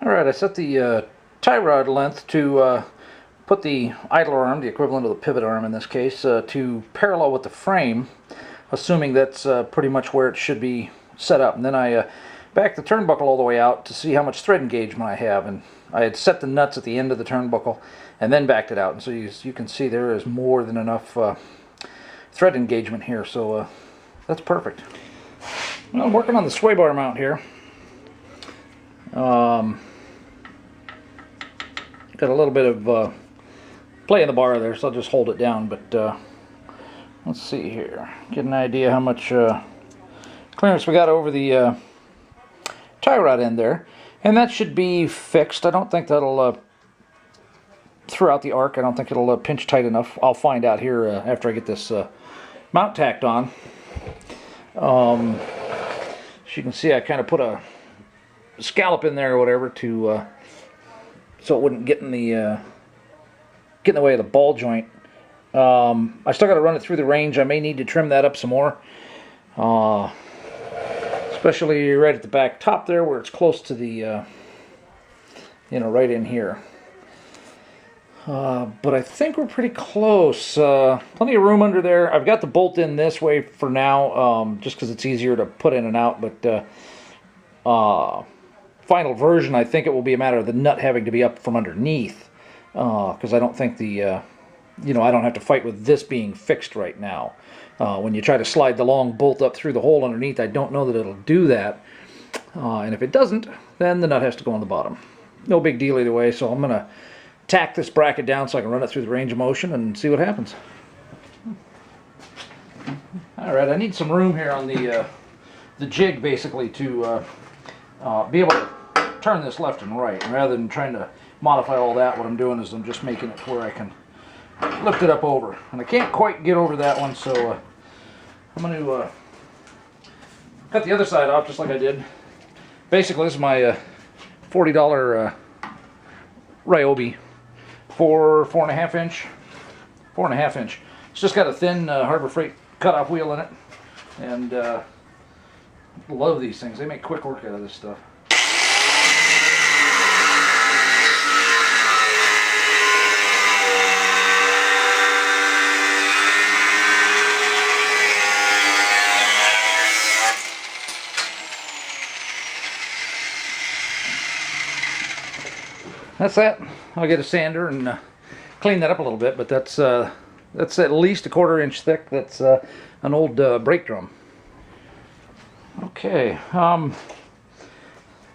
Alright, I set the tie rod length to put the idler arm, the equivalent of the pivot arm in this case, to parallel with the frame, assuming that's pretty much where it should be set up. And then I backed the turnbuckle all the way out to see how much thread engagement I have. And I had set the nuts at the end of the turnbuckle and then backed it out. And so you can see there is more than enough thread engagement here, so that's perfect. Well, I'm working on the sway bar mount here. Got a little bit of play in the bar there, so I'll just hold it down. But let's see here. Get an idea how much clearance we got over the tie rod end there. And that should be fixed. I don't think that'll, throughout the arc, I don't think it'll pinch tight enough. I'll find out here after I get this mount tacked on. As you can see, I kind of put a scallop in there or whatever to so it wouldn't get in the way of the ball joint. I still got to run it through the range. I may need to trim that up some more, especially right at the back top there where it's close to the right in here. But I think we're pretty close. Plenty of room under there. I've got the bolt in this way for now, just because it's easier to put in and out. But final version, I think it will be a matter of the nut having to be up from underneath, because I don't think the I don't have to fight with this being fixed right now. When you try to slide the long bolt up through the hole underneath, I don't know that it'll do that. And if it doesn't, then the nut has to go on the bottom. No big deal either way. So I'm gonna tack this bracket down so I can run it through the range of motion and see what happens. Alright, I need some room here on the jig basically to be able to turn this left and right. And rather than trying to modify all that, what I'm doing is I'm just making it to where I can lift it up over. And I can't quite get over that one, so I'm going to cut the other side off just like I did. Basically, this is my $40 Ryobi. 4.5 inch. It's just got a thin Harbor Freight cutoff wheel in it, and love these things. They make quick work out of this stuff. That's that. I'll get a sander and clean that up a little bit, but that's at least a 1/4 inch thick. That's an old brake drum. Okay,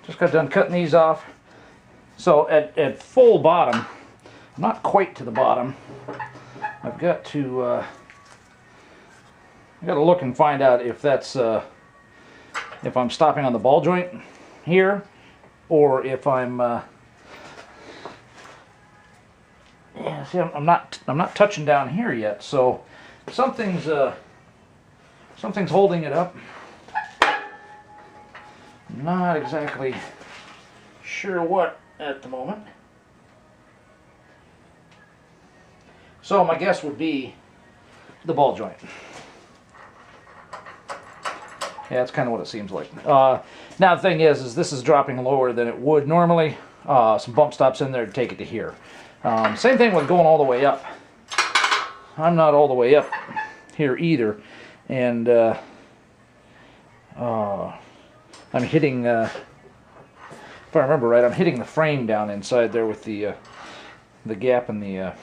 just got done cutting these off. So at full bottom, not quite to the bottom, I've got to look and find out if that's if I'm stopping on the ball joint here, or if I'm yeah, see, I'm not touching down here yet, so something's holding it up. Not exactly sure what at the moment. So my guess would be the ball joint. Yeah, that's kind of what it seems like. Now the thing is this is dropping lower than it would normally. Some bump stops in there to take it to here. Same thing with going all the way up. I'm not all the way up here either, and I'm hitting, if I remember right, I'm hitting the frame down inside there with the gap in the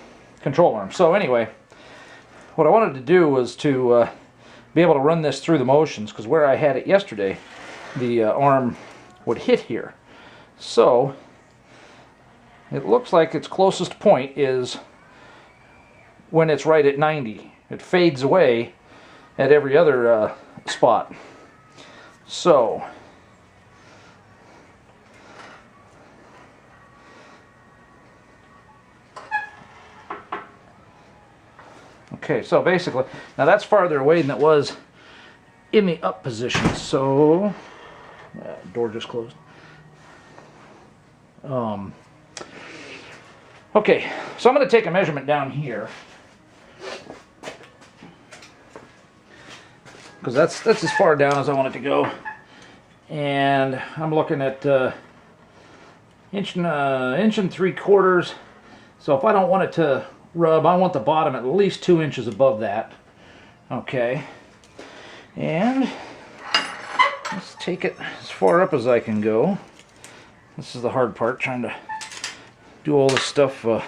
control arm. So anyway, what I wanted to do was to be able to run this through the motions, because where I had it yesterday, the arm would hit here. So it looks like its closest point is when it's right at 90. It fades away at every other spot. So okay, so basically, now that's farther away than it was in the up position. So door just closed. Okay, so I'm going to take a measurement down here, because that's as far down as I want it to go, and I'm looking at inch and 3/4. So if I don't want it to rub, I want the bottom at least 2 inches above that. Okay. And let's take it as far up as I can go. This is the hard part, trying to do all this stuff with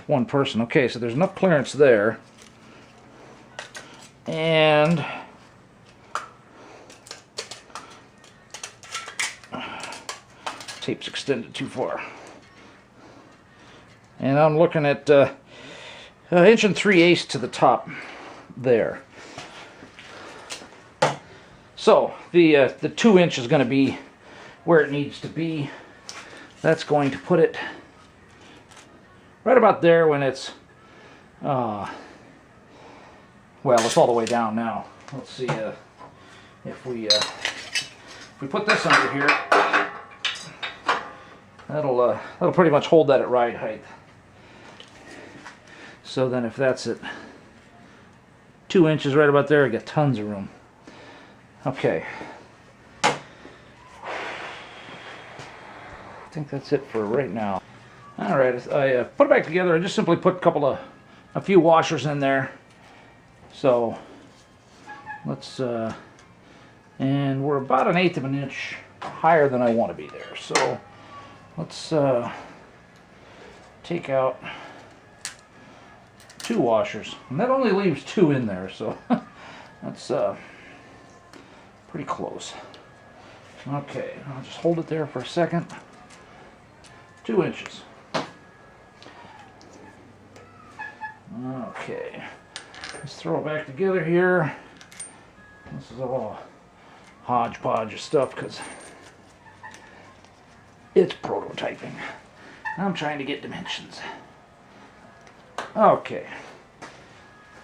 one person. Okay, so there's enough clearance there. And tape's extended too far. And I'm looking at 1 3/8 to the top there. So the 2 inch is going to be where it needs to be. That's going to put it right about there when it's well, it's all the way down now. Let's see if we put this under here, that'll pretty much hold that at ride height. So then if that's at 2 inches right about there, I got tons of room. Okay. I think that's it for right now. Alright, I put it back together. I just simply put a few washers in there. So let's and we're about 1/8 of an inch higher than I want to be there. So let's take out 2 washers, and that only leaves 2 in there, so that's pretty close. Okay, I'll just hold it there for a second. 2 inches. Okay, let's throw it back together here. This is all hodgepodge of stuff because it's prototyping. I'm trying to get dimensions. Okay,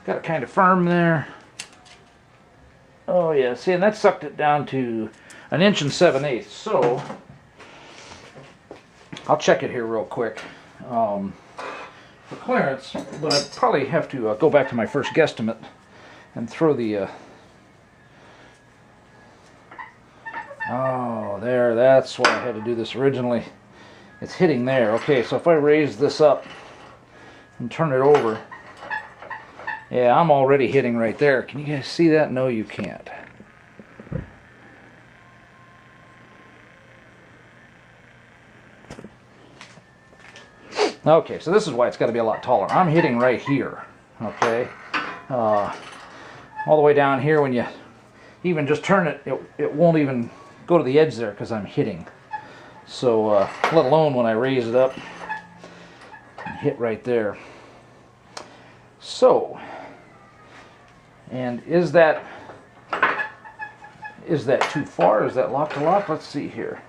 got it kind of firm there. Oh yeah, see, and that sucked it down to 1 7/8. So I'll check it here real quick for clearance, but I'd probably have to go back to my first guesstimate and throw the oh, there, that's why I had to do this originally. It's hitting there. Okay, so if I raise this up and turn it over, yeah, I'm already hitting right there. Can you guys see that? No, you can't. Okay, so this is why it's got to be a lot taller. I'm hitting right here, okay? All the way down here, when you even just turn it, it won't even go to the edge there because I'm hitting. So, let alone when I raise it up and hit right there. So, and is that too far? Is that lock to lock? Let's see here.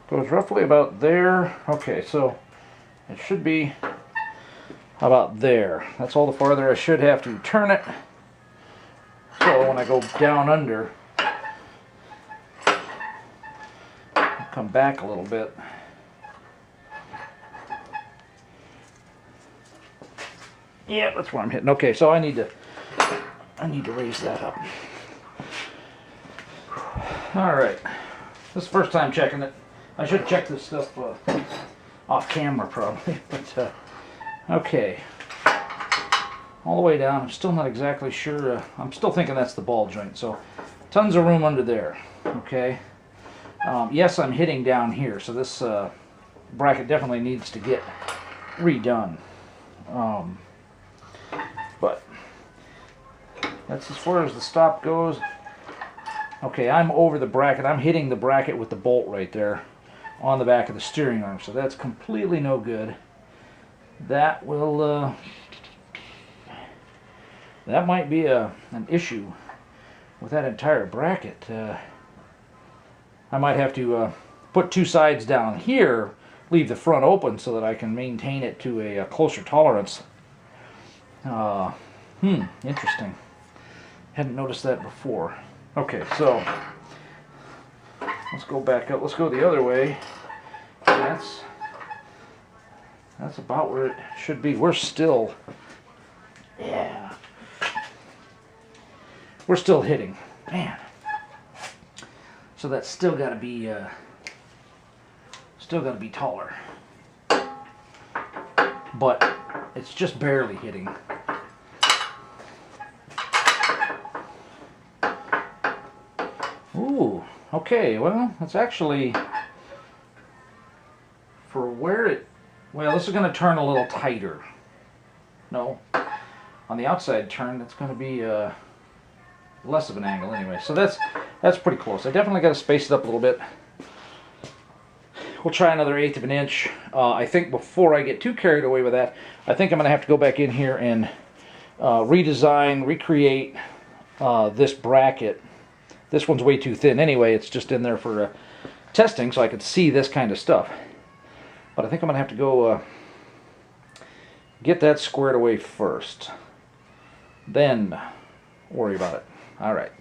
Goes roughly about there. Okay, so it should be about there. That's all the farther I should have to turn it. So when I go down under, I'll come back a little bit. Yeah, that's where I'm hitting. Okay, so I need to raise that up. All right, this is the first time checking it. I should check this stuff off camera probably, but okay. All the way down. I'm still not exactly sure. I'm still thinking that's the ball joint. So tons of room under there. Okay. Yes, I'm hitting down here, so this bracket definitely needs to get redone. But that's as far as the stop goes. Okay, I'm over the bracket. I'm hitting the bracket with the bolt right there on the back of the steering arm, so that's completely no good. That will that might be an issue with that entire bracket. I might have to put 2 sides down here, leave the front open so that I can maintain it to a closer tolerance. Interesting. Hadn't noticed that before. Okay, so let's go back up. Let's go the other way. That's about where it should be. We're still, yeah, we're still hitting, man. So that's still got to be Still got to be taller. But it's just barely hitting. Ooh, okay, well, it's actually, for where it, well, this is going to turn a little tighter. No, on the outside turn, it's going to be less of an angle anyway. So that's pretty close. I definitely got to space it up a little bit. We'll try another 1/8 of an inch. I think before I get too carried away with that, I think I'm going to have to go back in here and redesign, recreate this bracket. This one's way too thin anyway. It's just in there for testing so I could see this kind of stuff. But I think I'm going to have to go get that squared away first. Then worry about it. All right.